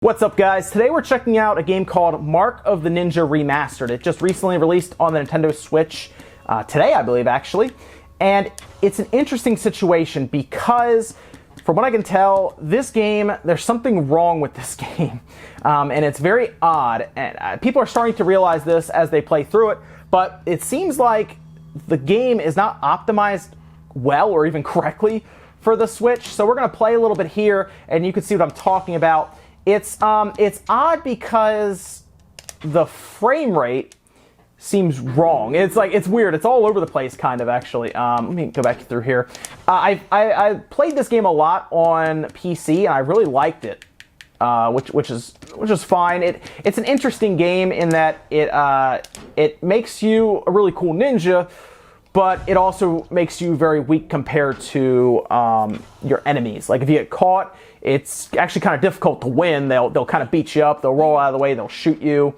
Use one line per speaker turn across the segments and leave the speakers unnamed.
What's up, guys? Today we're checking out a game called Mark of the Ninja Remastered. It just recently released on the Nintendo Switch today, I believe, actually. And it's an interesting situation because, from what I can tell, this game, there's something wrong with this game. And it's very odd. And people are starting to realize this as they play through it. But it seems like the game is not optimized well or even correctly for the Switch. So we're going to play a little bit here, and you can see what I'm talking about. It's odd because the frame rate seems wrong. It's weird. It's all over the place, kind of, actually. Let me go back through here. I played this game a lot on PC, and I really liked it, which is fine. It's an interesting game in that it makes you a really cool ninja, but it also makes you very weak compared to your enemies. Like, if you get caught, it's actually kind of difficult to win. They'll kind of beat you up. They'll roll out of the way. They'll shoot you,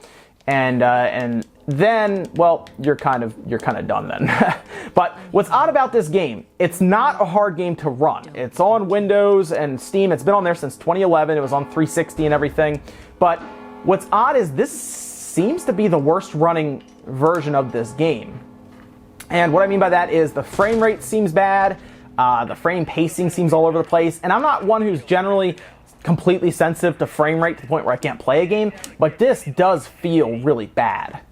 and then, well, you're kind of done then. But what's odd about this game? It's not a hard game to run. It's on Windows and Steam. It's been on there since 2011. It was on 360 and everything. But what's odd is this seems to be the worst running version of this game. And what I mean by that is the frame rate seems bad. The frame pacing seems all over the place, and I'm not one who's generally completely sensitive to frame rate to the point where I can't play a game, but this does feel really bad,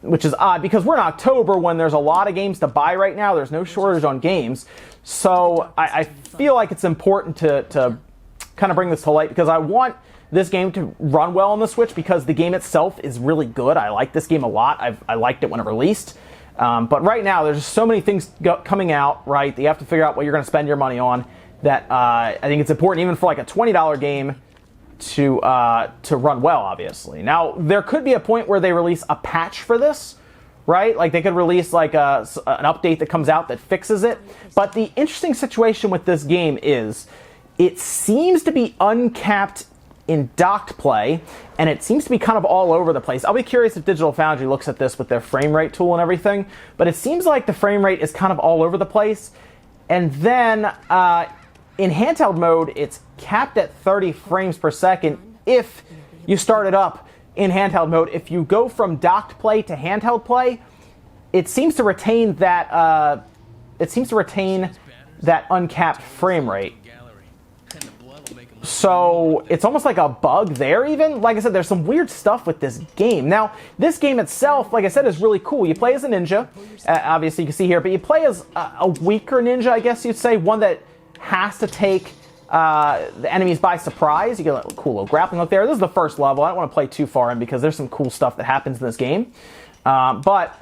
which is odd because we're in October when there's a lot of games to buy right now. There's no shortage on games, so I feel like it's important to kind of bring this to light because I want this game to run well on the Switch because the game itself is really good. I like this game a lot. I liked it when it released. But right now, there's just so many things coming out, right, that you have to figure out what you're going to spend your money on, that I think it's important, even for like a $20 game, to run well, obviously. Now, there could be a point where they release a patch for this, right? Like, they could release like an update that comes out that fixes it. But the interesting situation with this game is it seems to be uncapped in docked play, and it seems to be kind of all over the place. I'll be curious if Digital Foundry looks at this with their frame rate tool and everything, but it seems like the frame rate is kind of all over the place. And then in handheld mode, it's capped at 30 frames per second if you start it up in handheld mode. If you go from docked play to handheld play, it seems to retain that uncapped frame rate. So it's almost like a bug there even. Like I said, there's some weird stuff with this game. Now, this game itself, like I said, is really cool. You play as a ninja, obviously you can see here, but you play as a weaker ninja, I guess you'd say, one that has to take the enemies by surprise. You get a cool little grappling hook there. This is the first level. I don't want to play too far in because there's some cool stuff that happens in this game. But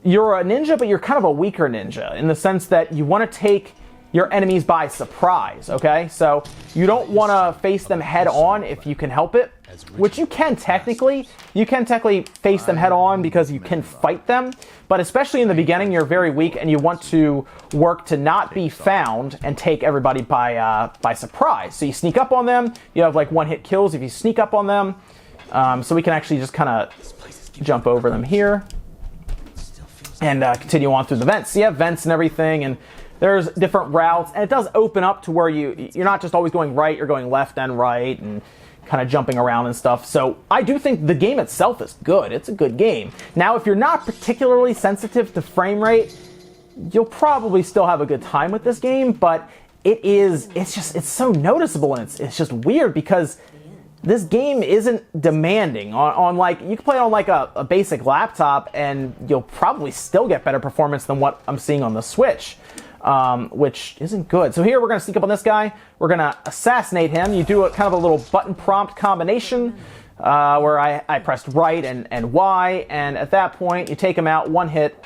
you're a ninja, but you're kind of a weaker ninja in the sense that you want to take your enemies by surprise, okay? So you don't want to face them head on if you can help it, which you can technically. You can technically face them head on because you can fight them, but especially in the beginning, you're very weak and you want to work to not be found and take everybody by surprise. So you sneak up on them. You have like one-hit kills if you sneak up on them. So we can actually just kind of jump over them here and continue on through the vents. So you have vents and everything, and there's different routes, and it does open up to where you're not just always going right, you're going left and right and kind of jumping around and stuff. So I do think the game itself is good. It's a good game. Now, if you're not particularly sensitive to frame rate, you'll probably still have a good time with this game, but it's so noticeable, and it's just weird because this game isn't demanding on like, you can play it on like a basic laptop and you'll probably still get better performance than what I'm seeing on the Switch. Which isn't good. So here we're going to sneak up on this guy. We're going to assassinate him. You do a kind of a little button prompt combination where I pressed right and Y, and at that point you take him out, one hit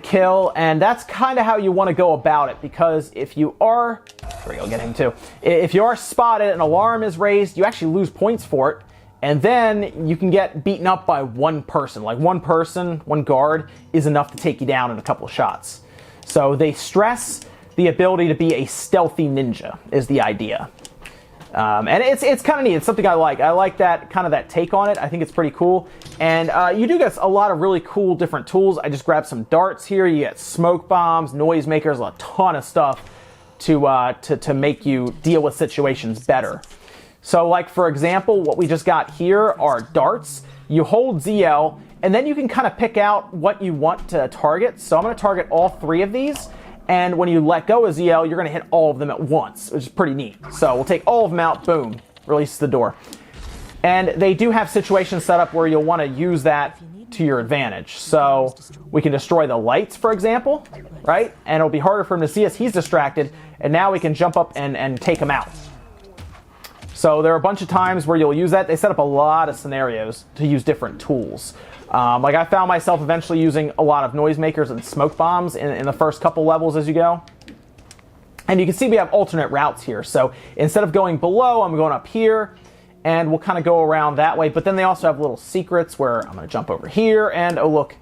kill, and that's kind of how you want to go about it, because if you are, here we go, get him too. If you are spotted, an alarm is raised, you actually lose points for it, and then you can get beaten up by one person. Like one person, one guard is enough to take you down in a couple of shots. So they stress the ability to be a stealthy ninja is the idea. And it's kind of neat. It's something I like. I like that kind of that take on it. I think it's pretty cool. And you do get a lot of really cool different tools. I just grabbed some darts here. You get smoke bombs, noise makers, a ton of stuff to make you deal with situations better. So like, for example, what we just got here are darts. You hold ZL, and then you can kind of pick out what you want to target. So I'm going to target all 3 of these, and when you let go of ZL, you're going to hit all of them at once, which is pretty neat. So we'll take all of them out, boom, release the door. And they do have situations set up where you'll want to use that to your advantage. So we can destroy the lights, for example, right? And it'll be harder for him to see us. He's distracted, and now we can jump up and take him out. So there are a bunch of times where you'll use that. They set up a lot of scenarios to use different tools. Like I found myself eventually using a lot of noisemakers and smoke bombs in the first couple levels as you go. And you can see we have alternate routes here. So instead of going below, I'm going up here, and we'll kind of go around that way. But then they also have little secrets where I'm going to jump over here, and oh look,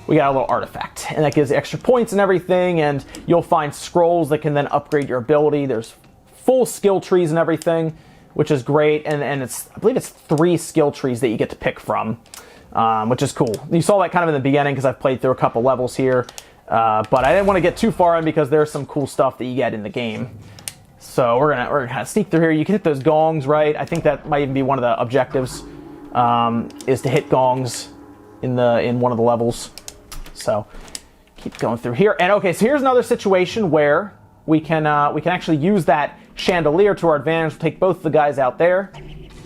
we got a little artifact. And that gives extra points and everything, and you'll find scrolls that can then upgrade your ability. There's full skill trees and everything, which is great. And I believe it's 3 skill trees that you get to pick from, which is cool. You saw that kind of in the beginning because I've played through a couple levels here. But I didn't want to get too far in because there's some cool stuff that you get in the game. So we're gonna kind of sneak through here. You can hit those gongs, right? I think that might even be one of the objectives, is to hit gongs in one of the levels. So keep going through here. And okay, so here's another situation where we can actually use that chandelier to our advantage. We'll take both the guys out there,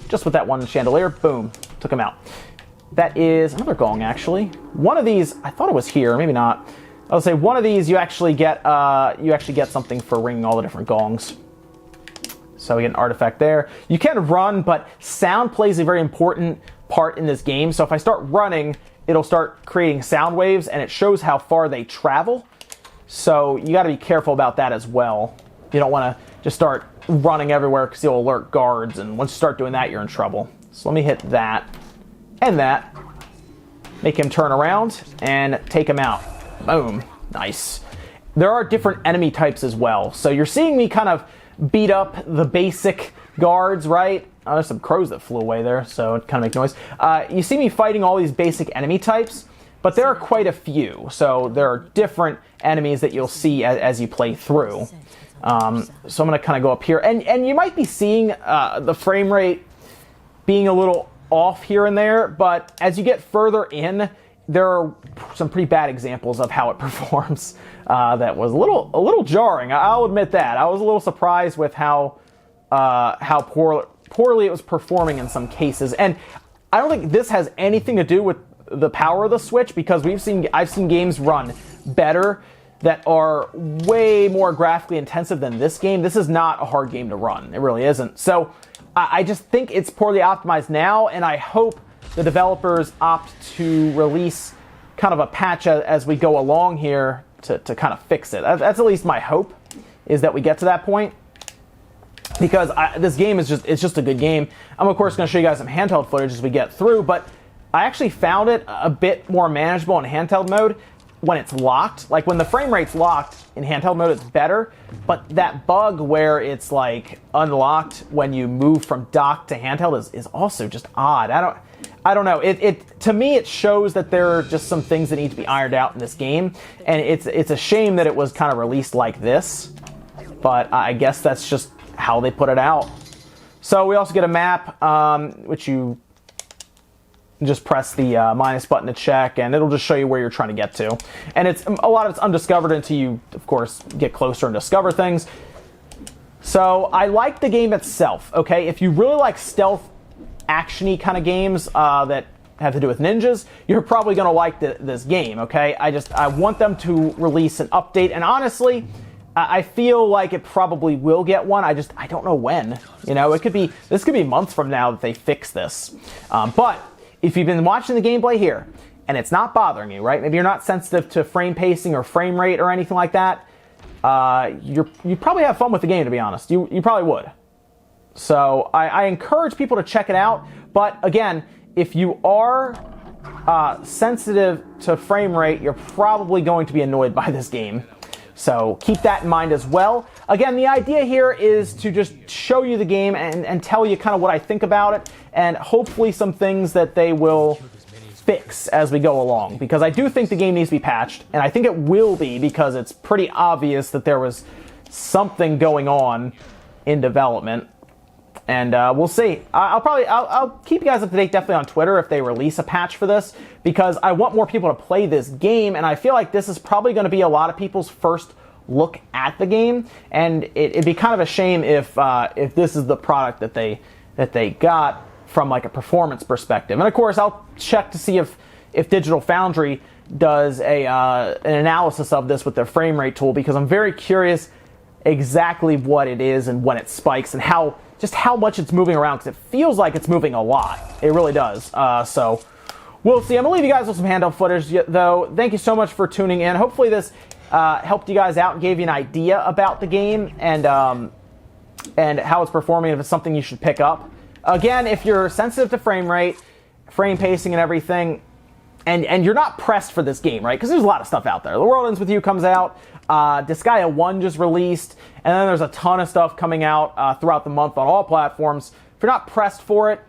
just with that one chandelier. Boom, took him out. That is another gong, actually. One of these, I thought it was here, maybe not. I'll say one of these you actually get something for ringing all the different gongs. So we get an artifact there. You can run, but sound plays a very important part in this game. So if I start running, it'll start creating sound waves, and it shows how far they travel. So you got to be careful about that as well. You don't want to just start running everywhere because you'll alert guards, and once you start doing that, you're in trouble. So let me hit that and that. Make him turn around and take him out. Boom. Nice. There are different enemy types as well. So you're seeing me kind of beat up the basic guards, right? Oh, there's some crows that flew away there, so it kind of makes noise. You see me fighting all these basic enemy types, but there are quite a few. So there are different enemies that you'll see as you play through. So I'm going to kind of go up here. And you might be seeing the frame rate being a little off here and there, but as you get further in, there are some pretty bad examples of how it performs. That was a little jarring. I'll admit that. I was a little surprised with how poorly it was performing in some cases. And I don't think this has anything to do with the power of the Switch, because I've seen games run better that are way more graphically intensive than this game. This is not a hard game to run. It really isn't. So I just think it's poorly optimized now, and I hope the developers opt to release kind of a patch as we go along here to kind of fix it. That's at least my hope, is that we get to that point. Because this game is just a good game. I'm of course going to show you guys some handheld footage as we get through, but I actually found it a bit more manageable in handheld mode when it's locked. Like when the frame rate's locked in handheld mode, it's better, but that bug where it's like unlocked when you move from dock to handheld is also just odd. I don't know. To me, it shows that there are just some things that need to be ironed out in this game, and it's a shame that it was kind of released like this, but I guess that's just how they put it out. So we also get a map, which you just press the minus button to check, and it'll just show you where you're trying to get to. And a lot of it's undiscovered until you, of course, get closer and discover things. So I like the game itself, okay? If you really like stealth, action-y kind of games that have to do with ninjas, you're probably going to like this game, okay? I want them to release an update, and honestly, I feel like it probably will get one. I don't know when. You know, this could be months from now that they fix this. But if you've been watching the gameplay here and it's not bothering you, right? Maybe you're not sensitive to frame pacing or frame rate or anything like that. You probably have fun with the game, to be honest. You probably would. So I encourage people to check it out. But again, if you are sensitive to frame rate, you're probably going to be annoyed by this game. So keep that in mind as well. Again, the idea here is to just show you the game and tell you kind of what I think about it, and hopefully some things that they will fix as we go along. Because I do think the game needs to be patched, and I think it will be, because it's pretty obvious that there was something going on in development. And we'll see. I'll keep you guys up to date definitely on Twitter if they release a patch for this, because I want more people to play this game, and I feel like this is probably going to be a lot of people's first look at the game, and it'd be kind of a shame if this is the product that they got from like a performance perspective. And of course, I'll check to see if Digital Foundry does an analysis of this with their frame rate tool, because I'm very curious exactly what it is and when it spikes and how much it's moving around, because it feels like it's moving a lot. It really does. So we'll see. I'm gonna leave you guys with some handheld footage though. Thank you so much for tuning in. Hopefully this helped you guys out and gave you an idea about the game and how it's performing, if it's something you should pick up. Again, if you're sensitive to frame rate, frame pacing and everything, and you're not pressed for this game, right? Because there's a lot of stuff out there. The World Ends With You comes out. Disgaea 1 just released. And then there's a ton of stuff coming out throughout the month on all platforms. If you're not pressed for it,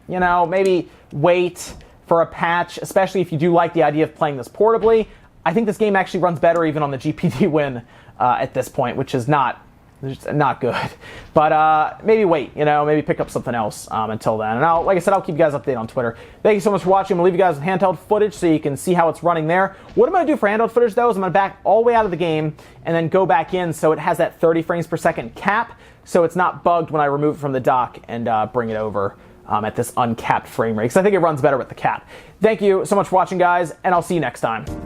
you know, maybe wait for a patch, especially if you do like the idea of playing this portably. I think this game actually runs better even on the GPD win at this point, which is not good. But maybe wait, you know, maybe pick up something else until then. And like I said, I'll keep you guys updated on Twitter. Thank you so much for watching. I'm going to leave you guys with handheld footage so you can see how it's running there. What I'm going to do for handheld footage, though, is I'm going to back all the way out of the game and then go back in so it has that 30 frames per second cap, so it's not bugged when I remove it from the dock and bring it over at this uncapped frame rate, because I think it runs better with the cap. Thank you so much for watching, guys, and I'll see you next time.